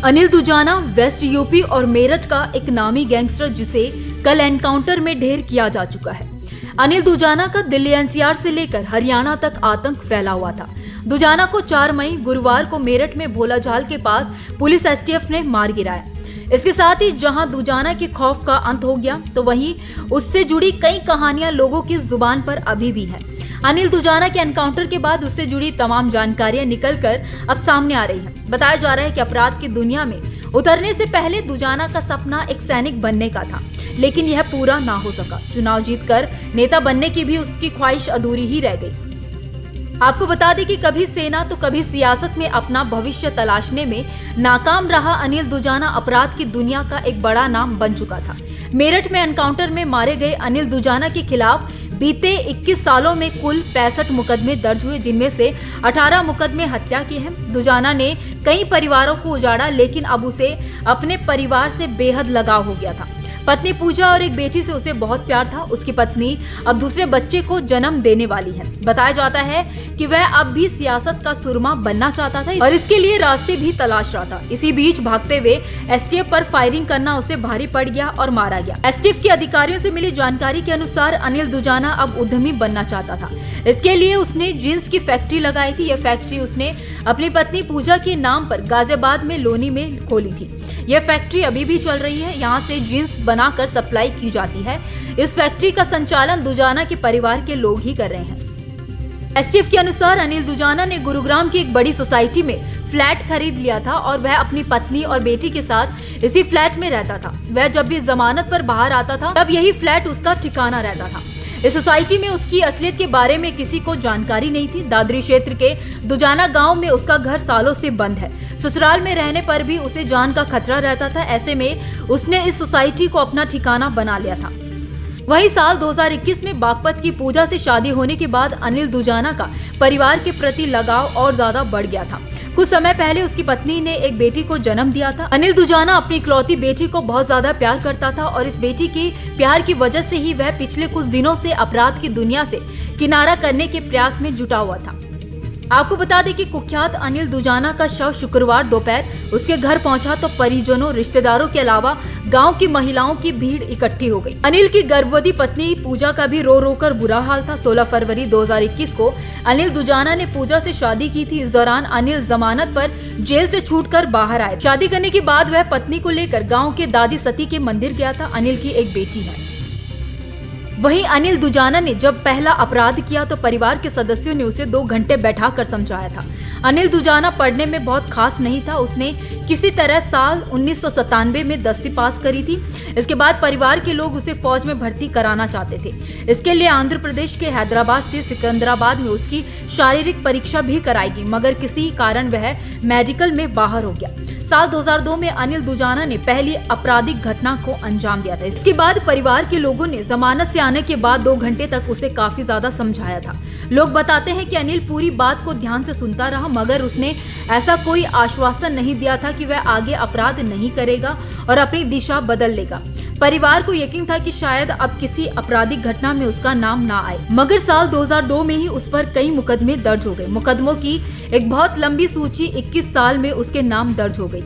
Anil Dujana west UP और मेरठ का एक नामी गैंगस्टर जिसे कल एनकाउंटर में ढेर किया जा चुका है। अनिल दुजाना का दिल्ली एनसीआर से लेकर हरियाणा तक आतंक फैला हुआ था। दुजाना को 4 मई गुरुवार को मेरठ में भोलाझाल के पास पुलिस एसटीएफ ने मार गिराया। इसके साथ ही जहां दुजाना के खौफ का अंत हो गया, तो वहीं उससे जुड़ी कई कहानियां लोगों की जुबान पर अभी भी है। अनिल दुजाना के एनकाउंटर के बाद उससे जुड़ी तमाम जानकारियां निकलकर अब सामने आ रही हैं। बताया जा रहा है कि अपराध की दुनिया में उतरने से पहले दुजाना का सपना एक सैनिक बनने का था, लेकिन यह पूरा ना हो सका। चुनाव जीतकर नेता बनने की भी उसकी ख्वाहिश अधूरी ही रह गई। आपको बता दें कि कभी सेना तो कभी सियासत में अपना भविष्य तलाशने में नाकाम रहा अनिल दुजाना अपराध की दुनिया का एक बड़ा नाम बन चुका था। मेरठ में एनकाउंटर में मारे गए अनिल दुजाना के खिलाफ बीते 21 सालों में कुल 65 मुकदमे दर्ज हुए, जिनमें से 18 मुकदमे हत्या के हैं। दुजाना ने कई परिवारों को उजाड़ा, लेकिन अब उसे अपने परिवार से बेहद लगाव हो गया था। पत्नी पूजा और एक बेटी से उसे बहुत प्यार था। उसकी पत्नी अब दूसरे बच्चे को जन्म देने वाली है। बताया जाता है कि वह अब भी सियासत का सुरमा बनना चाहता था और इसके लिए रास्ते भी तलाश रहा था। इसी बीच भागते हुए एसटीएफ पर फायरिंग करना उसे भारी पड़ गया और मारा गया। एसटीएफ के अधिकारियों से मिली जानकारी के अनुसार अनिल दुजाना अब उद्यमी बनना चाहता था। इसके लिए उसने जींस की फैक्ट्री लगाई थी। यह फैक्ट्री उसने अपनी पत्नी पूजा के नाम पर गाजियाबाद में लोनी में खोली थी। यह फैक्ट्री अभी भी चल रही है। यहाँ से जींस बनाकर सप्लाई की जाती है। इस फैक्ट्री का संचालन दुजाना के परिवार के लोग ही कर रहे हैं। एसटीएफ के अनुसार अनिल दुजाना ने गुरुग्राम की एक बड़ी सोसाइटी में फ्लैट खरीद लिया था और वह अपनी पत्नी और बेटी के साथ इसी फ्लैट में रहता था। वह जब भी जमानत पर बाहर आता था, तब यही फ्लैट उसका ठिकाना रहता था। इस सोसाइटी में उसकी असलियत के बारे में किसी को जानकारी नहीं थी। दादरी क्षेत्र के दुजाना गांव में उसका घर सालों से बंद है। ससुराल में रहने पर भी उसे जान का खतरा रहता था। ऐसे में उसने इस सोसाइटी को अपना ठिकाना बना लिया था। वहीं साल 2021 में बागपत की पूजा से शादी होने के बाद अनिल दुजाना का परिवार के प्रति लगाव और ज्यादा बढ़ गया था। कुछ समय पहले उसकी पत्नी ने एक बेटी को जन्म दिया था। अनिल दुजाना अपनी इकलौती बेटी को बहुत ज्यादा प्यार करता था और इस बेटी के प्यार की वजह से ही वह पिछले कुछ दिनों से अपराध की दुनिया से किनारा करने के प्रयास में जुटा हुआ था। आपको बता दें कि कुख्यात अनिल दुजाना का शव शुक्रवार दोपहर उसके घर पहुंचा तो परिजनों, रिश्तेदारों के अलावा गांव की महिलाओं की भीड़ इकट्ठी हो गई। अनिल की गर्भवती पत्नी पूजा का भी रो रो कर बुरा हाल था। 16 फरवरी 2021 को अनिल दुजाना ने पूजा से शादी की थी। इस दौरान अनिल जमानत पर जेल से छूटकर बाहर आए। शादी करने के बाद वह पत्नी को लेकर गाँव के दादी सती के मंदिर गया था। अनिल की एक बेटी है। वहीं अनिल दुजाना ने जब पहला अपराध किया तो परिवार के सदस्यों ने उसे 2 घंटे बैठाकर समझाया था। अनिल दुजाना पढ़ने में बहुत खास नहीं था। उसने किसी तरह साल 1997 में 10वीं पास करी थी। इसके बाद परिवार के लोग उसे फौज में भर्ती कराना चाहते थे। इसके लिए आंध्र प्रदेश के हैदराबाद स्थित सिकंदराबाद में उसकी शारीरिक परीक्षा भी कराई, मगर किसी कारण वह मेडिकल में बाहर हो गया। साल 2002 में अनिल दुजाना ने पहली आपराधिक घटना को अंजाम दिया था। इसके बाद परिवार के लोगों ने जमानत से आने के बाद 2 घंटे तक उसे काफी ज्यादा समझाया था। लोग बताते हैं कि अनिल पूरी बात को ध्यान से सुनता रहा, मगर उसने ऐसा कोई आश्वासन नहीं दिया था कि वह आगे अपराध नहीं करेगा और अपनी दिशा बदल लेगा। परिवार को यकीन था कि शायद अब किसी आपराधिक घटना में उसका नाम ना आए, मगर साल 2002 में ही उस पर कई मुकदमे दर्ज हो गए। मुकदमों की एक बहुत लंबी सूची 21 साल में उसके नाम दर्ज हो गई।